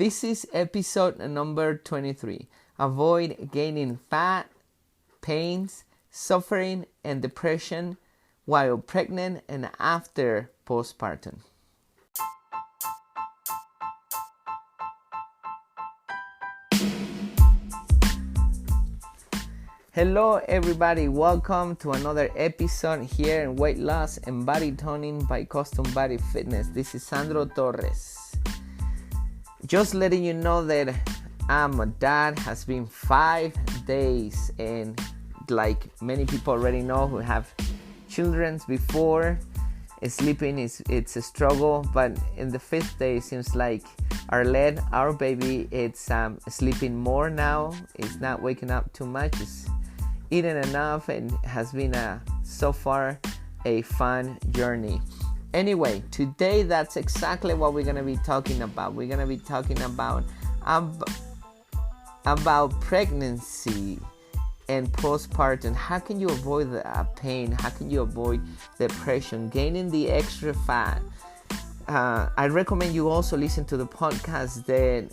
This is episode number 23. Avoid gaining fat, pains, suffering, and depression while pregnant and after postpartum. Hello everybody, welcome to another episode here in Weight Loss and Body Toning by Custom Body Fitness. This is Sandro Torres. Just letting you know that I'm a dad. Has been 5 days, and like many people already know who have children before, sleeping it's a struggle, but in the 5th day it seems like our baby, it's sleeping more now. It's not waking up too much. It's eating enough, and has been so far a fun journey. Anyway, today that's exactly what we're gonna be talking about. We're gonna be talking about pregnancy and postpartum. How can you avoid the pain? How can you avoid depression? Gaining the extra fat. I recommend you also listen to the podcast that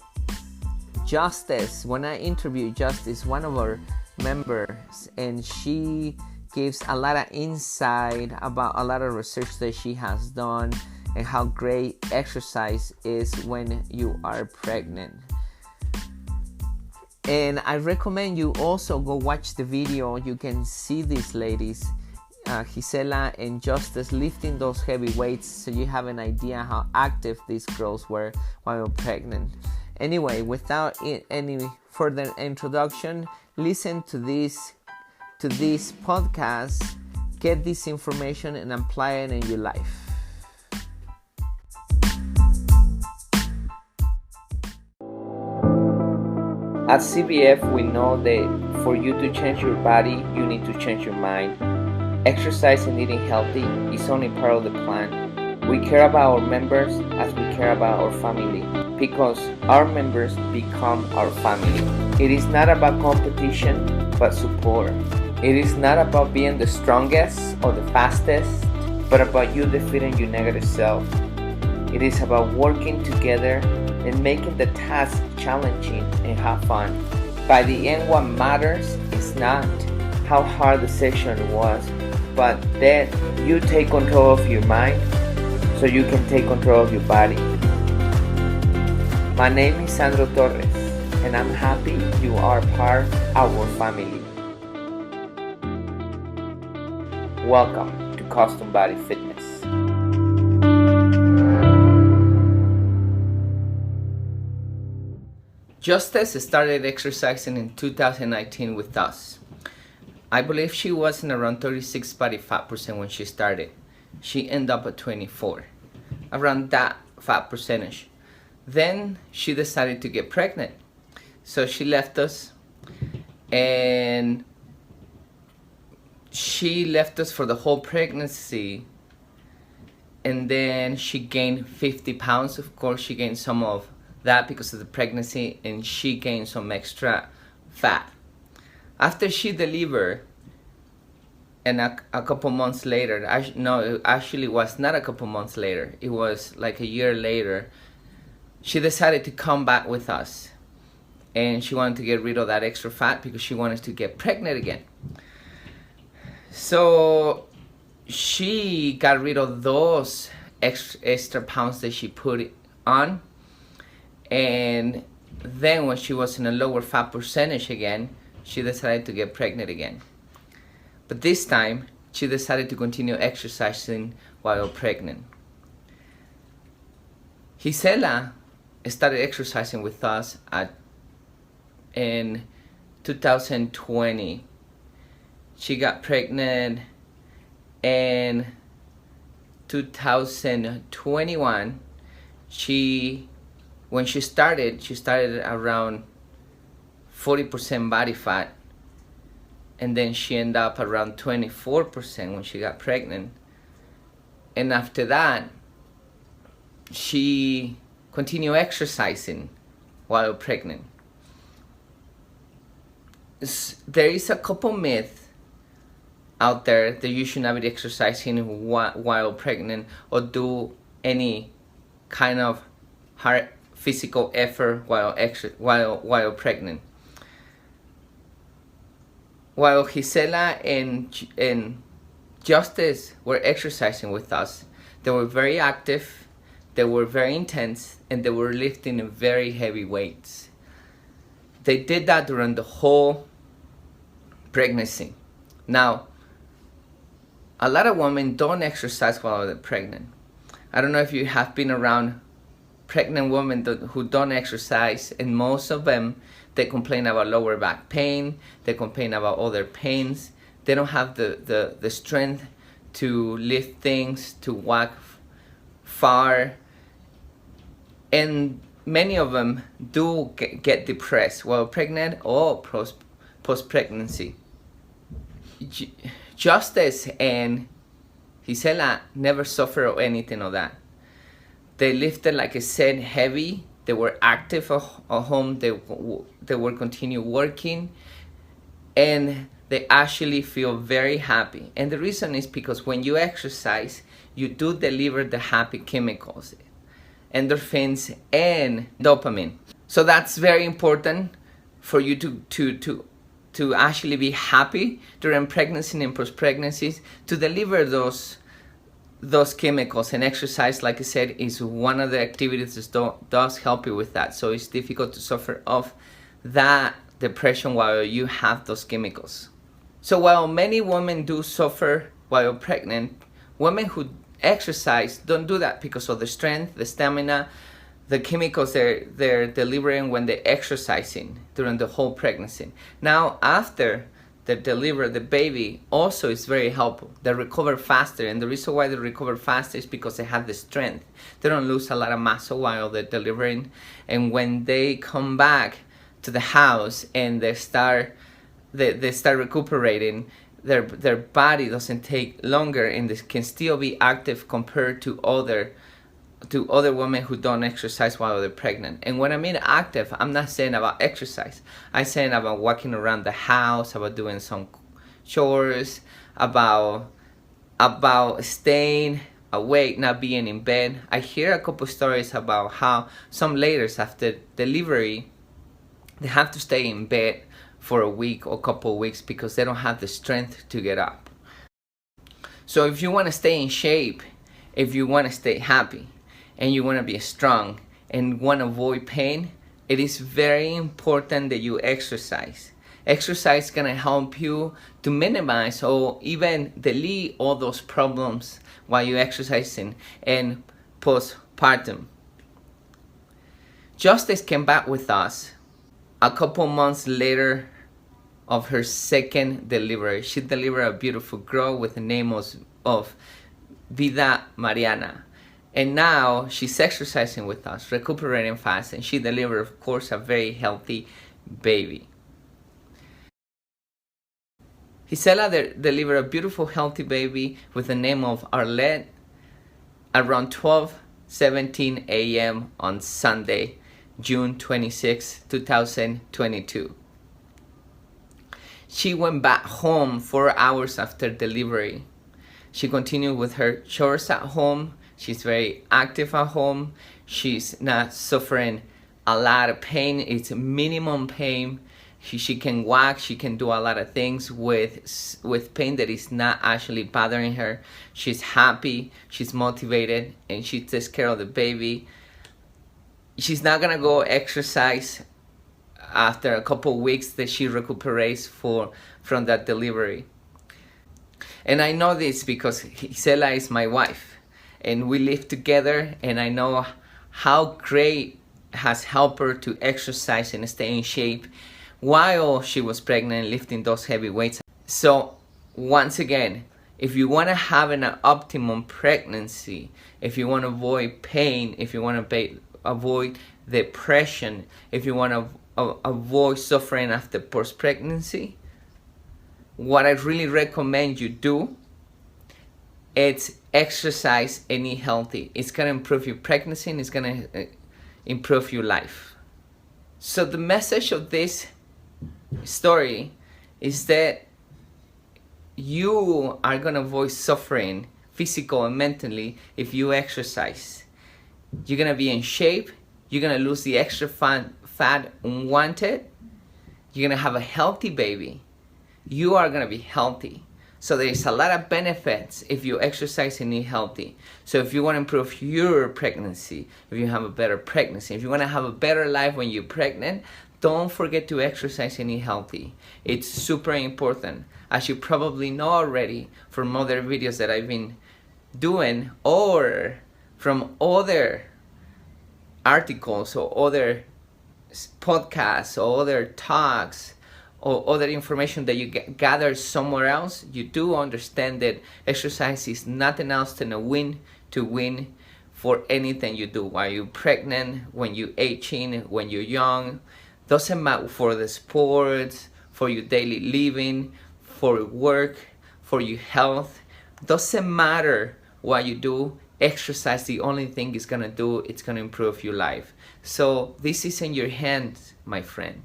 Justice, when I interviewed Justice, one of our members, and she gives a lot of insight about a lot of research that she has done and how great exercise is when you are pregnant. And I recommend you also go watch the video. You can see these ladies, Gisela and Justice, lifting those heavy weights, so you have an idea how active these girls were while pregnant. Anyway, without any further introduction, listen to this podcast, get this information and apply it in your life. At CBF, we know that for you to change your body, you need to change your mind. Exercise and eating healthy is only part of the plan. We care about our members as we care about our family, because our members become our family. It is not about competition, but support. It is not about being the strongest or the fastest, but about you defeating your negative self. It is about working together and making the task challenging and have fun. By the end, what matters is not how hard the session was, but that you take control of your mind so you can take control of your body. My name is Sandro Torres, and I'm happy you are part of our family. Welcome to Custom Body Fitness. Justice started exercising in 2019 with us. I believe she was in around 36 body fat percent when she started. She ended up at 24, around that fat percentage. Then she decided to get pregnant. So she left us, and she left us for the whole pregnancy, and then she gained 50 pounds. Of course, she gained some of that because of the pregnancy, and she gained some extra fat. After she delivered, and a couple months later, actually it was not a couple months later, it was like a year later, she decided to come back with us. And she wanted to get rid of that extra fat because she wanted to get pregnant again. So she got rid of those extra pounds that she put on. And then when she was in a lower fat percentage again, she decided to get pregnant again. But this time, she decided to continue exercising while pregnant. Gisela started exercising with us in 2020. She got pregnant in 2021. When she started around 40% body fat, and then she ended up around 24% when she got pregnant. And after that, she continued exercising while pregnant. There is a couple myths out there that you should not be exercising while pregnant or do any kind of hard physical effort while pregnant. While Gisela and Justice were exercising with us, they were very active, they were very intense, and they were lifting very heavy weights. They did that during the whole pregnancy. Now, a lot of women don't exercise while they're pregnant. I don't know if you have been around pregnant women who don't exercise, and most of them, they complain about lower back pain, they complain about other pains, they don't have the strength to lift things, to walk far, and many of them do get depressed while pregnant or post-pregnancy. Justice and Gisela never suffered anything of that. They lifted, like I said, heavy. They were active at home. They were continue working, and they actually feel very happy. And the reason is because when you exercise, you do deliver the happy chemicals, endorphins and dopamine. So that's very important for you to actually be happy during pregnancy and post-pregnancies, to deliver those chemicals. And exercise, like I said, is one of the activities that does help you with that. So it's difficult to suffer of that depression while you have those chemicals. So while many women do suffer while pregnant, women who exercise don't do that because of the strength, the stamina, the chemicals they're delivering when they're exercising during the whole pregnancy. Now, after they deliver the baby, also is very helpful. They recover faster, and the reason why they recover faster is because they have the strength. They don't lose a lot of muscle while they're delivering, and when they come back to the house and they start recuperating, their body doesn't take longer, and they can still be active compared to other women who don't exercise while they're pregnant. And when I mean active, I'm not saying about exercise. I'm saying about walking around the house, about doing some chores, about staying awake, not being in bed. I hear a couple stories about how some ladies after delivery, they have to stay in bed for a week or a couple of weeks because they don't have the strength to get up. So if you want to stay in shape, if you want to stay happy, and you want to be strong and want to avoid pain, it is very important that you exercise. Exercise is going to help you to minimize or even delete all those problems while you're exercising and postpartum. Justice came back with us a couple months later of her second delivery. She delivered a beautiful girl with the name of Vida Mariana. And now she's exercising with us, recuperating fast, and she delivered, of course, a very healthy baby. Gisela delivered a beautiful, healthy baby with the name of Arlette around 12:17 a.m. on Sunday, June 26, 2022. She went back home 4 hours after delivery. She continued with her chores at home. She's very active at home. She's not suffering a lot of pain. It's minimum pain. She can walk. She can do a lot of things with pain that is not actually bothering her. She's happy. She's motivated, and she takes care of the baby. She's not gonna go exercise after a couple weeks that she recuperates from that delivery. And I know this because Gisela is my wife, and we live together, and I know how great has helped her to exercise and stay in shape while she was pregnant, lifting those heavy weights. So once again, if you want to have an optimum pregnancy, if you want to avoid pain, if you want to avoid depression, if you want to avoid suffering after post-pregnancy, what I really recommend you do, it's exercise and eat healthy. It's going to improve your pregnancy, and it's going to improve your life. So the message of this story is that you are going to avoid suffering, physical and mentally, if you exercise. You're going to be in shape, You're going to lose the extra fat unwanted. You're going to have a healthy baby. You are going to be healthy. So there's a lot of benefits if you exercise and eat healthy. So if you want to improve your pregnancy, if you have a better pregnancy, if you want to have a better life when you're pregnant, don't forget to exercise and eat healthy. It's super important. As you probably know already from other videos that I've been doing or from other articles or other podcasts or other talks or other information that you gather somewhere else, you do understand that exercise is nothing else than a win to win for anything you do. While you're pregnant, when you're aging, when you're young, doesn't matter, for the sports, for your daily living, for work, for your health, doesn't matter what you do. Exercise, the only thing it's gonna do, it's gonna improve your life. So this is in your hands, my friend.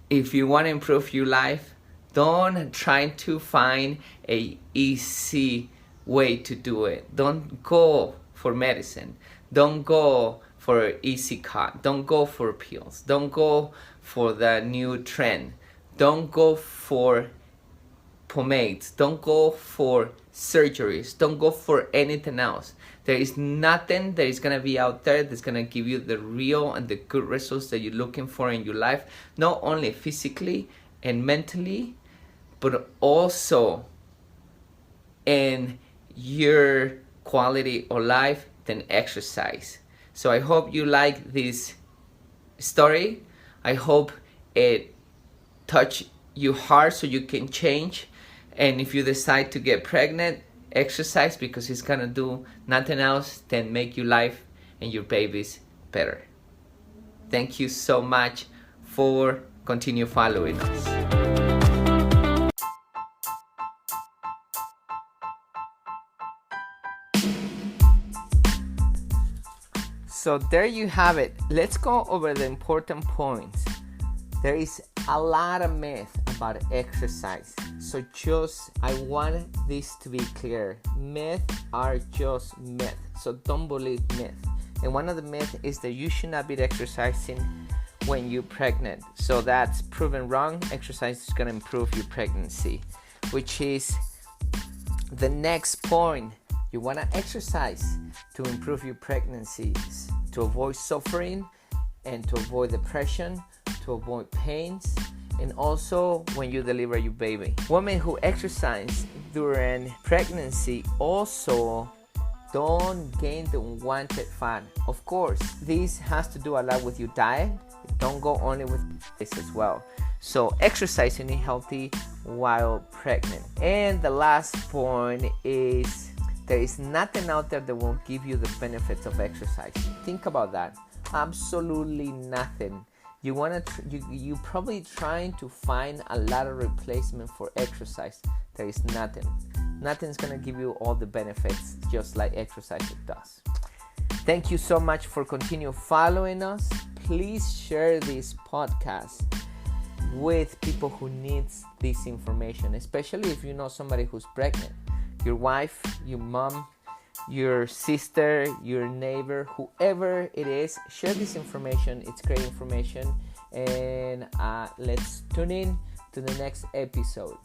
If you want to improve your life, don't try to find a easy way to do it. Don't go for medicine. Don't go for easy cut. Don't go for pills. Don't go for the new trend. Don't go for pomades. Don't go for surgeries. Don't go for anything else. There is nothing that is going to be out there that's going to give you the real and the good results that you're looking for in your life, not only physically and mentally, but also in your quality of life than exercise. So I hope you like this story. I hope it touched your heart so you can change. And if you decide to get pregnant, exercise, because it's gonna do nothing else than make your life and your babies better. Thank you so much for continue following us. So there you have it. Let's go over the important points. There is a lot of myth about exercise. So I want this to be clear. Myths are just myths. So don't believe myths. And one of the myths is that you should not be exercising when you're pregnant. So that's proven wrong. Exercise is going to improve your pregnancy, which is the next point. You want to exercise to improve your pregnancies, to avoid suffering and to avoid depression, to avoid pains, and also when you deliver your baby. Women who exercise during pregnancy also don't gain the unwanted fat. Of course, this has to do a lot with your diet. Don't go only with this as well. So exercise and eat healthy while pregnant. And the last point is there is nothing out there that will give you the benefits of exercise. Think about that. Absolutely nothing. You probably trying to find a lot of replacement for exercise. There is nothing. Nothing's gonna give you all the benefits just like exercise does. Thank you so much for continue following us. Please share this podcast with people who needs this information, especially if you know somebody who's pregnant. Your wife, your mom, your sister, your neighbor, whoever it is, share this information. It's great information. And let's tune in to the next episode.